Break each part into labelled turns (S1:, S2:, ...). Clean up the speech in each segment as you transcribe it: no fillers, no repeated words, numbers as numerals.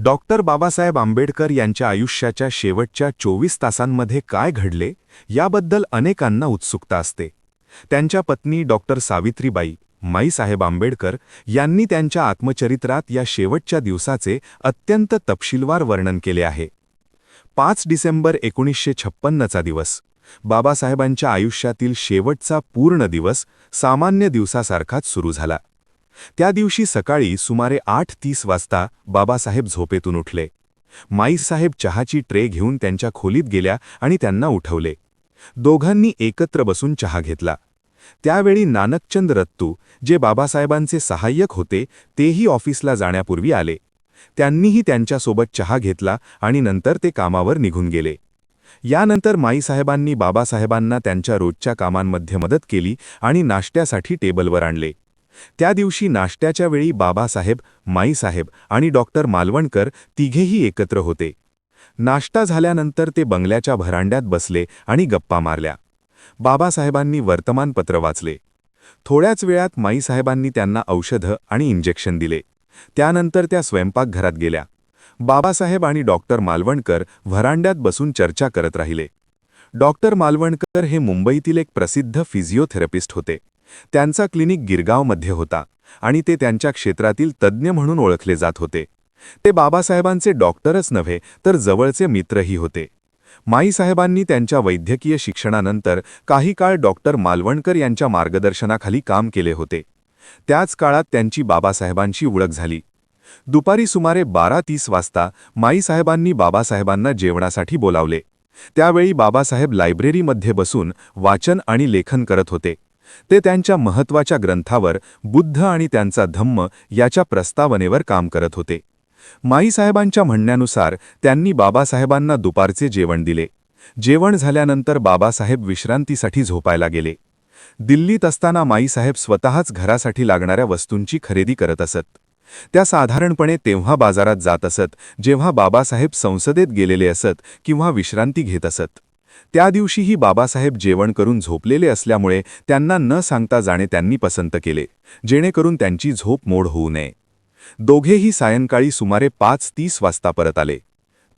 S1: Doctor Babasaheb Ambedkar यांच्या आयुष्याच्या शेवटच्या 24 तासांमध्ये काय घडले याबद्दल अनेकांना उत्सुकता असते. त्यांच्या पत्नी डॉक्टर सावित्रीबाई माईसाहेब आंबेडकर यांनी त्यांच्या आत्मचरित्रात या शेवटच्या दिवसाचे अत्यंत तपशीलवार वर्णन केले आहे. 5 डिसेंबर 1956चा दिवस बाबासाहेबांच्या आयुष्यातील शेवटचा पूर्ण दिवस सामान्य दिवसासारखाच सुरू झाला. त्या दिवशी सकाळी सुमारे 8:30 वाजता बाबासाहेब झोपेतून उठले. माईसाहेब चहाची ट्रे घेऊन त्यांच्या खोलीत गेल्या आणि त्यांना उठवले. दोघांनी एकत्र बसून चहा घेतला. त्यावेळी नानकचंद रत्तू, जे बाबासाहेबांचे सहाय्यक होते, तेही ऑफिसला जाण्यापूर्वी आले. त्यांनीही त्यांच्यासोबत चहा घेतला आणि नंतर ते कामावर निघून गेले. यानंतर माईसाहेबांनी बाबासाहेबांना त्यांच्या रोजच्या कामांमध्ये मदत केली आणि नाश्त्यासाठी टेबलवर आणले. त्या दिवशी नाश्त्याच्या वेळी बाबासाहेब, माईसाहेब आणि डॉक्टर मालवणकर तिघेही एकत्र होते. नाश्ता झाल्यानंतर ते बंगल्याच्या व्हरांड्यात बसले आणि गप्पा मारल्या. बाबासाहेबांनी वर्तमानपत्र वाचले. थोड्याच वेळात माईसाहेबांनी त्यांना औषधं आणि इंजेक्शन दिले. त्यानंतर त्या स्वयंपाकघरात गेल्या. बाबासाहेब आणि डॉक्टर मालवणकर व्हरांड्यात बसून चर्चा करत राहिले. डॉक्टर मालवणकर हे मुंबईतील एक प्रसिद्ध फिजिओथेरपिस्ट होते. त्यांचा क्लिनिक गिरगावमध्ये होता आणि ते त्यांच्या क्षेत्रातील तज्ज्ञ म्हणून ओळखले जात होते. ते बाबासाहेबांचे डॉक्टरच नव्हे तर जवळचे मित्रही होते. माईसाहेबांनी त्यांच्या वैद्यकीय शिक्षणानंतर काही काळ डॉक्टर मालवणकर यांच्या मार्गदर्शनाखाली काम केले होते. त्याच काळात त्यांची बाबासाहेबांशी ओळख झाली. दुपारी सुमारे 12:30 वाजता माईसाहेबांनी बाबासाहेबांना जेवणासाठी बोलावले. त्यावेळी बाबासाहेब लायब्ररीमध्ये बसून वाचन आणि लेखन करत होते. ते त्यांच्या महत्त्वाच्या ग्रंथावर बुद्ध आणि त्यांचा धम्म याच्या प्रस्तावनेवर काम करत होते. माईसाहेबांच्या म्हणण्यानुसार त्यांनी बाबासाहेबांना दुपारचे जेवण दिले. जेवण झाल्यानंतर बाबासाहेब विश्रांतीसाठी झोपायला गेले. दिल्लीत असताना माईसाहेब स्वतःच घरासाठी लागणाऱ्या वस्तूंची खरेदी करत असत. त्या साधारणपणे तेव्हा बाजारात जात असत जेव्हा बाबासाहेब संसदेत गेलेले असत किंवा विश्रांती घेत असत. त्या दिवशीही बाबासाहेब जेवण करून झोपलेले असल्यामुळे त्यांना न सांगता जाणे त्यांनी पसंत केले, जेणेकरून त्यांची झोप मोड होऊ नये. दोघेही सायंकाळी सुमारे 5:30 वाजता परत आले.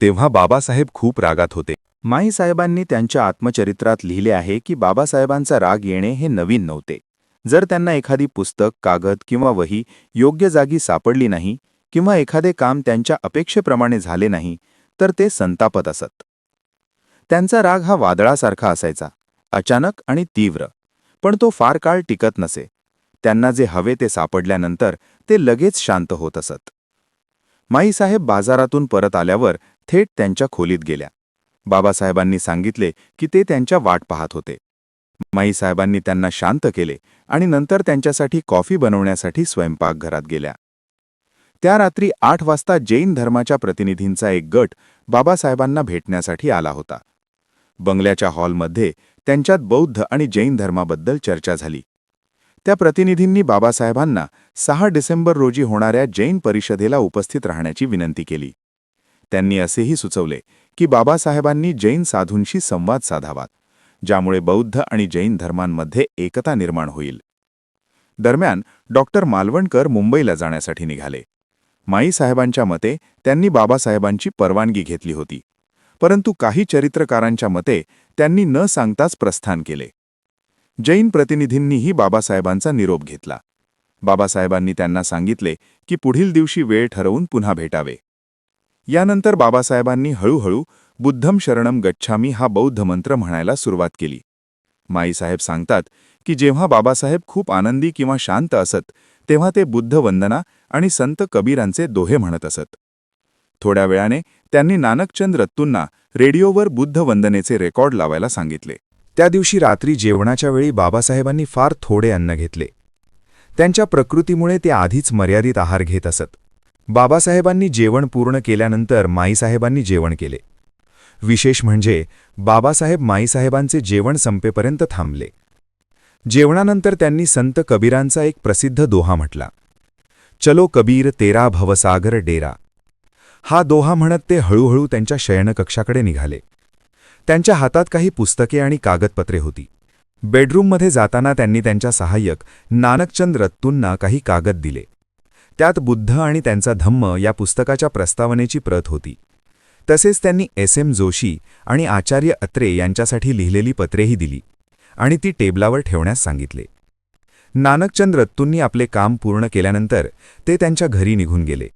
S1: तेव्हा बाबासाहेब खूप रागात होते.
S2: माईसाहेबांनी त्यांच्या आत्मचरित्रात लिहिले आहे की बाबासाहेबांचा राग येणे हे नवीन नव्हते. जर त्यांना एखादी पुस्तक, कागद किंवा वही योग्य जागी सापडली नाही किंवा एखादे काम त्यांच्या अपेक्षेप्रमाणे झाले नाही तर ते संतापत असत. त्यांचा राग हा वादळासारखा असायचा, अचानक आणि तीव्र, पण तो फार काळ टिकत नसे. त्यांना जे हवे ते सापडल्यानंतर ते लगेच शांत होत असत. माईसाहेब बाजारातून परत आल्यावर थेट त्यांच्या खोलीत गेल्या. बाबासाहेबांनी सांगितले की ते त्यांच्या वाट पाहत होते. माईसाहेबांनी त्यांना शांत केले आणि नंतर त्यांच्यासाठी कॉफी बनवण्यासाठी स्वयंपाकघरात गेल्या. त्या रात्री 8 वाजता जैन धर्माच्या प्रतिनिधींचा एक गट बाबासाहेबांना भेटण्यासाठी आला होता. बंगल्याच्या हॉलमध्ये त्यांच्यात बौद्ध आणि जैन धर्माबद्दल चर्चा झाली. त्या प्रतिनिधींनी बाबासाहेबांना 6 डिसेंबर रोजी होणाऱ्या जैन परिषदेला उपस्थित राहण्याची विनंती केली. त्यांनी असेही सुचवले की बाबासाहेबांनी जैन साधूंशी संवाद साधावा, ज्यामुळे बौद्ध आणि जैन धर्मांमध्ये एकता निर्माण होईल. दरम्यान डॉक्टर मालवणकर मुंबईला जाण्यासाठी निघाले. माईसाहेबांच्या मते त्यांनी बाबासाहेबांची परवानगी घेतली होती, परंतु काही चरित्रकारांच्या मते त्यांनी न सांगताच प्रस्थान केले. जैन प्रतिनिधींनीही बाबासाहेबांचा निरोप घेतला. बाबासाहेबांनी त्यांना सांगितले की पुढील दिवशी वेळ ठरवून पुन्हा भेटावे. यानंतर बाबासाहेबांनी हळूहळू बुद्धम शरणम गच्छामी हा बौद्ध मंत्र म्हणायला सुरुवात केली. माईसाहेब सांगतात की जेव्हा बाबासाहेब खूप आनंदी किंवा शांत असत तेव्हा ते बुद्ध वंदना आणि संत कबीरांचे दोहे म्हणत असत. थोड्या वेळाने त्यांनी नानकचंद रत्तूंना रेडिओवर बुद्ध वंदनेचे रेकॉर्ड लावायला सांगितले.
S3: त्या दिवशी रात्री जेवणाच्या वेळी बाबासाहेबांनी फार थोडे अन्न घेतले. त्यांच्या प्रकृतीमुळे ते आधीच मर्यादित आहार घेत असत. बाबासाहेबांनी जेवण पूर्ण केल्यानंतर माईसाहेबांनी जेवण केले. विशेष म्हणजे बाबासाहेब माईसाहेबांचे जेवण संपेपर्यंत थांबले. जेवणानंतर त्यांनी संत कबीरांचा एक प्रसिद्ध दोहा म्हटला, चलो कबीर तेरा भवसागर डेरा. हा दोहा म्हणत ते हळूहळू त्यांच्या शयनकक्षाकडे निघाले. त्यांच्या हातात काही पुस्तके आणि कागदपत्रे होती. बेडरूममध्ये जाताना त्यांनी त्यांच्या सहाय्यक नानकचंद रत्तूंना काही कागद दिले. त्यात बुद्ध आणि त्यांचा धम्म या पुस्तकाच्या प्रस्तावनेची प्रत होती. तसेच त्यांनी एस.एम. जोशी आणि आचार्य अत्रे यांच्यासाठी लिहिलेली पत्रेही दिली आणि ती टेबलावर ठेवण्यास सांगितले. नानकचंद रत्तूंनी आपले काम पूर्ण केल्यानंतर ते त्यांच्या घरी निघून गेले.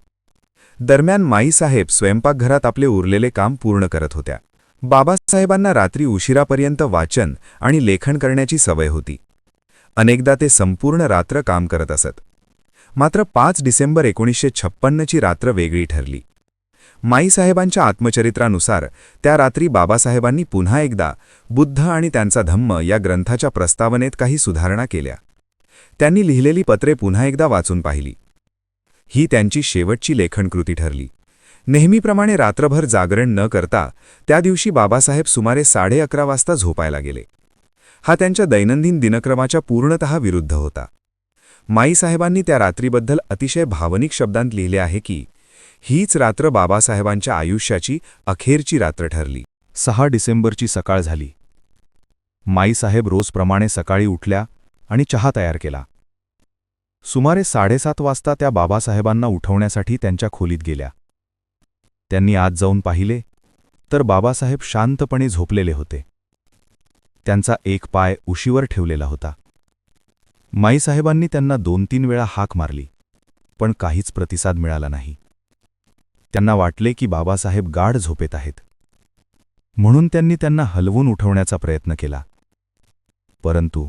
S3: दरम्यान माईसाहेब स्वयंपाकघरात आपले उरलेले काम पूर्ण करत होत्या. बाबासाहेबांना रात्री उशिरापर्यंत वाचन आणि लेखन करण्याची सवय होती. अनेकदा ते संपूर्ण रात्र काम करत असत. मात्र 5 डिसेंबर 1956 ची रात्र वेगळी ठरली. माईसाहेबांच्या आत्मचरित्रानुसार त्या रात्री बाबासाहेबांनी पुन्हा एकदा बुद्ध आणि त्यांचा धम्म या ग्रंथाच्या प्रस्तावनेत काही सुधारणा केल्या. त्यांनी लिहिलेली पत्रे पुन्हा एकदा वाचून पाहिली. ही त्यांची शेवटची लेखनकृती ठरली. नेहमीप्रमाणे रात्रभर जागरण न करता त्या दिवशी बाबासाहेब सुमारे 11:30 वाजता झोपायला गेले. हा त्यांच्या दैनंदिन दिनक्रमाच्या पूर्णतः विरुद्ध होता. माईसाहेबांनी त्या रात्रीबद्दल अतिशय भावनिक शब्दांत लिहिले आहे की हीच रात्र बाबासाहेबांच्या आयुष्याची अखेरची रात्र ठरली.
S2: 6 डिसेंबरची सकाळ झाली. माईसाहेब रोजप्रमाणे सकाळी उठल्या आणि चहा तयार केला. सुमारे 7:30 वाजता त्या बाबासाहेबांना उठवण्यासाठी त्यांच्या खोलीत गेल्या. त्यांनी आत जाऊन पाहिले तर बाबासाहेब शांतपणे झोपलेले होते. त्यांचा एक पाय उशीवर ठेवलेला होता. माईसाहेबांनी त्यांना 2-3 वेळा हाक मारली, पण काहीच प्रतिसाद मिळाला नाही. त्यांना वाटले की बाबासाहेब गाढ झोपेत आहेत, म्हणून त्यांनी त्यांना हलवून उठवण्याचा प्रयत्न केला. परंतु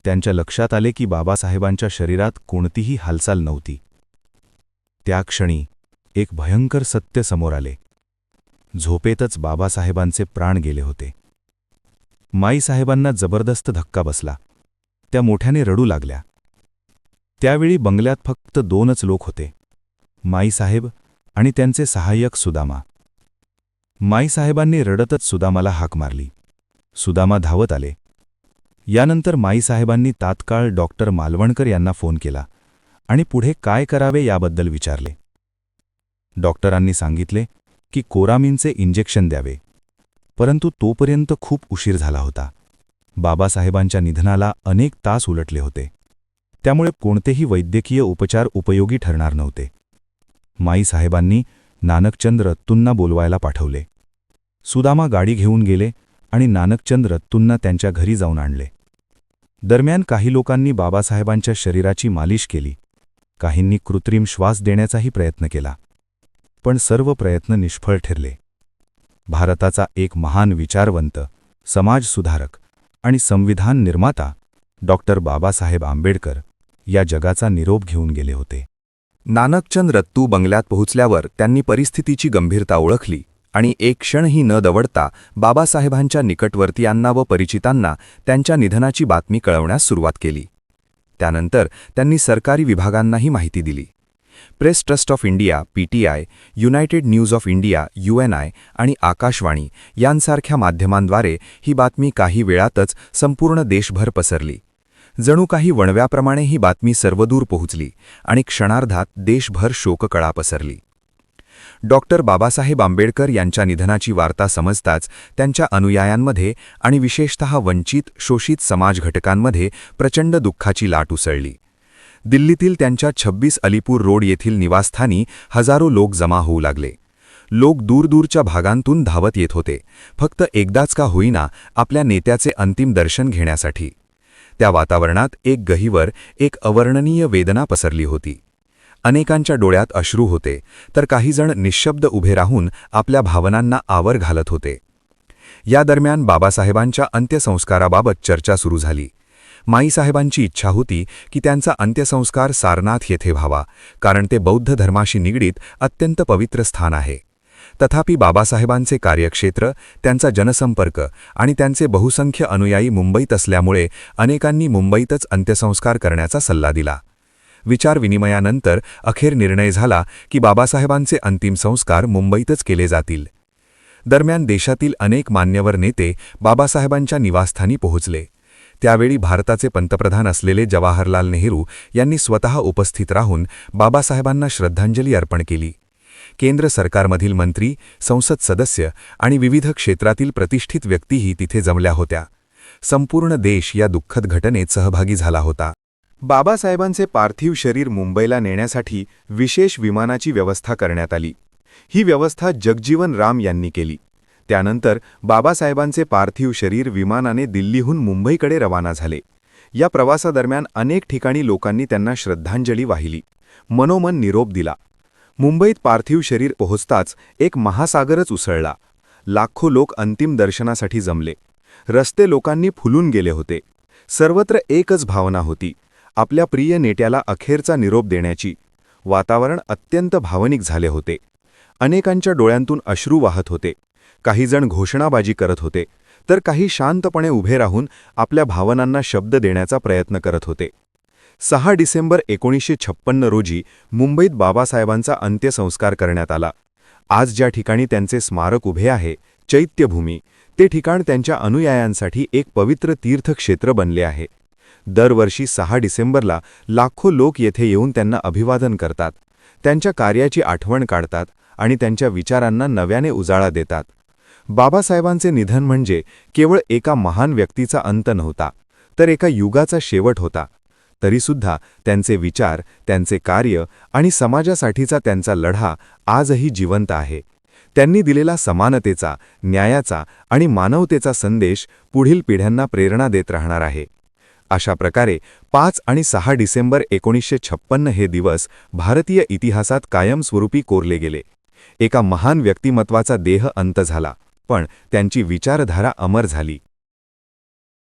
S2: त्यांच्या लक्षात आले की बाबासाहेबांच्या शरीरात कोणतीही हालचाल नव्हती. त्या क्षणी एक भयंकर सत्य समोर आले. झोपेतच बाबासाहेबांचे प्राण गेले होते. माईसाहेबांना जबरदस्त धक्का बसला. त्या मोठ्याने रडू लागल्या. त्यावेळी बंगल्यात फक्त 2च लोक होते, माईसाहेब आणि त्यांचे सहाय्यक सुदामा. माईसाहेबांनी रडतच सुदामाला हाक मारली. सुदामा धावत आले. यानंतर माईसाहेबांनी तात्काळ डॉक्टर मालवणकर यांना फोन केला आणि पुढे काय करावे याबद्दल विचारले. डॉक्टरांनी सांगितले की कोरामीनचे इंजेक्शन द्यावे, परंतु तोपर्यंत खूप उशीर झाला होता. बाबासाहेबांच्या निधनाला अनेक तास उलटले होते, त्यामुळे कोणतेही वैद्यकीय उपचार उपयोगी ठरणार नव्हते. माईसाहेबांनी नानकचंद रत्तूंना बोलवायला पाठवले. सुदामा गाडी घेऊन गेले आणि नानकचंद रत्तूंना त्यांच्या घरी जाऊन आणले. दरम्यान काही लोकांनी बाबासाहेबांच्या शरीराची मालिश केली. काहींनी कृत्रिम श्वास देण्याचाही प्रयत्न केला, पण सर्व प्रयत्न निष्फळ ठरले. भारताचा एक महान विचारवंत, समाजसुधारक आणि संविधान निर्माता डॉक्टर बाबासाहेब आंबेडकर या जगाचा निरोप घेऊन गेले होते.
S3: नानकचंद रत्तू बंगल्यात पोहोचल्यावर त्यांनी परिस्थितीची गंभीरता ओळखली आणि एक क्षणही न दवडता बाबासाहेबांच्या निकटवर्तीयांना व परिचितांना त्यांच्या निधनाची बातमी कळवण्यास सुरुवात केली. त्यानंतर त्यांनी सरकारी विभागांनाही माहिती दिली. Press trust of India (PTI), United news of India (UNI) आणि आकाशवाणी यांसारख्या माध्यमांद्वारे ही बातमी काही वेळातच संपूर्ण देशभर पसरली. जणू काही वणव्याप्रमाणे ही बातमी सर्वदूर पोहोचली आणि क्षणार्धात देशभर शोककळा पसरली. डॉक्टर बाबासाहेब आंबेडकर यांच्या निधनाची वार्ता समजताच त्यांच्या अनुयायांमध्ये आणि विशेषतः वंचित, शोषित समाज घटकांमध्ये प्रचंड दुःखाची लाट उसळली. दिल्लीतील त्यांच्या 26 अलीपूर रोड येथील निवासस्थानी हजारो लोक जमा होऊ लागले. लोक दूरदूरच्या भागांतून धावत येत होते, फक्त एकदाच का होईना आपल्या नेत्याचे अंतिम दर्शन घेण्यासाठी. त्या वातावरणात एक गहिवर, एक अवर्णनीय वेदना पसरली होती. अनेकांच्या डोळ्यात अश्रू होते, तर काही जण निःशब्द उभे राहून आपल्या भावनांना आवर घालत होते. या दरम्यान बाबासाहेबांच्या अंत्यसंस्काराबाबत चर्चा सुरू झाली. माईसाहेबांची इच्छा होती की त्यांचा अंत्यसंस्कार सारनाथ येथे व्हावा, कारण ते बौद्ध धर्माशी निगडीत अत्यंत पवित्र स्थान आहे. तथापि बाबासाहेबांचे कार्यक्षेत्र, त्यांचा जनसंपर्क आणि त्यांचे बहुसंख्य अनुयायी मुंबईत असल्यामुळे अनेकांनी मुंबईतच अंत्यसंस्कार करण्याचा सल्ला दिला. विचारविनिमयानंतर अखेर निर्णय झाला की बाबासाहेबांचे अंतिम संस्कार मुंबईतच केले जातील. दरम्यान देशातील अनेक मान्यवर नेते बाबासाहेबांच्या निवासस्थानी पोहोचले. त्यावेळी भारताचे पंतप्रधान असलेले जवाहरलाल नेहरू यांनी स्वतः उपस्थित राहून बाबासाहेबांना श्रद्धांजली अर्पण केली. केंद्र सरकारमधील मंत्री, संसद सदस्य आणि विविध क्षेत्रातील प्रतिष्ठित व्यक्तीही तिथे जमल्या होत्या. संपूर्ण देश या दुःखद घटनेत सहभागी झाला होता.
S1: बाबासाहेबांचे पार्थिव शरीर मुंबईला नेण्यासाठी विशेष विमानाची व्यवस्था करण्यात आली. ही व्यवस्था जगजीवन राम यांनी केली. त्यानंतर बाबासाहेबांचे पार्थिव शरीर विमानाने दिल्लीहून मुंबईकडे रवाना झाले. या प्रवासादरम्यान अनेक ठिकाणी लोकांनी त्यांना श्रद्धांजली वाहिली, मनोमन निरोप दिला. मुंबईत पार्थिव शरीर पोहोचताच एक महासागरच उसळला. लाखो लोक अंतिम दर्शनासाठी जमले. रस्ते लोकांनी फुलून गेले होते. सर्वत्र एकच भावना होती, आपल्या प्रिय नेत्याला अखेरचा निरोप देण्याची. वातावरण अत्यंत भावनिक झाले होते. अनेकांच्या डोळ्यांतून अश्रू वाहत होते. काही जण घोषणाबाजी करत होते, तर काही शांतपणे उभे राहून आपल्या भावनांना शब्द देण्याचा प्रयत्न करत होते. 6 डिसेंबर 1956 रोजी मुंबईत बाबासाहेबांचा अंत्यसंस्कार करण्यात आला. आज ज्या ठिकाणी त्यांचे स्मारक उभे आहे, चैत्यभूमी, ते ठिकाण त्यांच्या अनुयायांसाठी एक पवित्र तीर्थक्षेत्र बनले आहे. दरवर्षी 6 डिसेंबरला लाखो लोक येथे येऊन त्यांना अभिवादन करतात, त्यांच्या कार्याची आठवण काढतात आणि त्यांच्या विचारांना नव्याने उजाळा देतात. बाबासाहेबांचे निधन म्हणजे केवळ एका महान व्यक्तीचा अंत नव्हता, तर एका युगाचा शेवट होता. तरीसुद्धा त्यांचे विचार, त्यांचे कार्य आणि समाजासाठीचा त्यांचा लढा आजही जिवंत आहे. त्यांनी दिलेला समानतेचा, न्यायाचा आणि मानवतेचा संदेश पुढील पिढ्यांना प्रेरणा देत राहणार आहे. अशा प्रकारे 5 आणि 6 डिसेंबर 1956 हे दिवस भारतीय इतिहासात कायमस्वरूपी कोरले गेले. एका महान व्यक्तिमत्वाचा देह अंत झाला, पण त्यांची विचारधारा अमर झाली.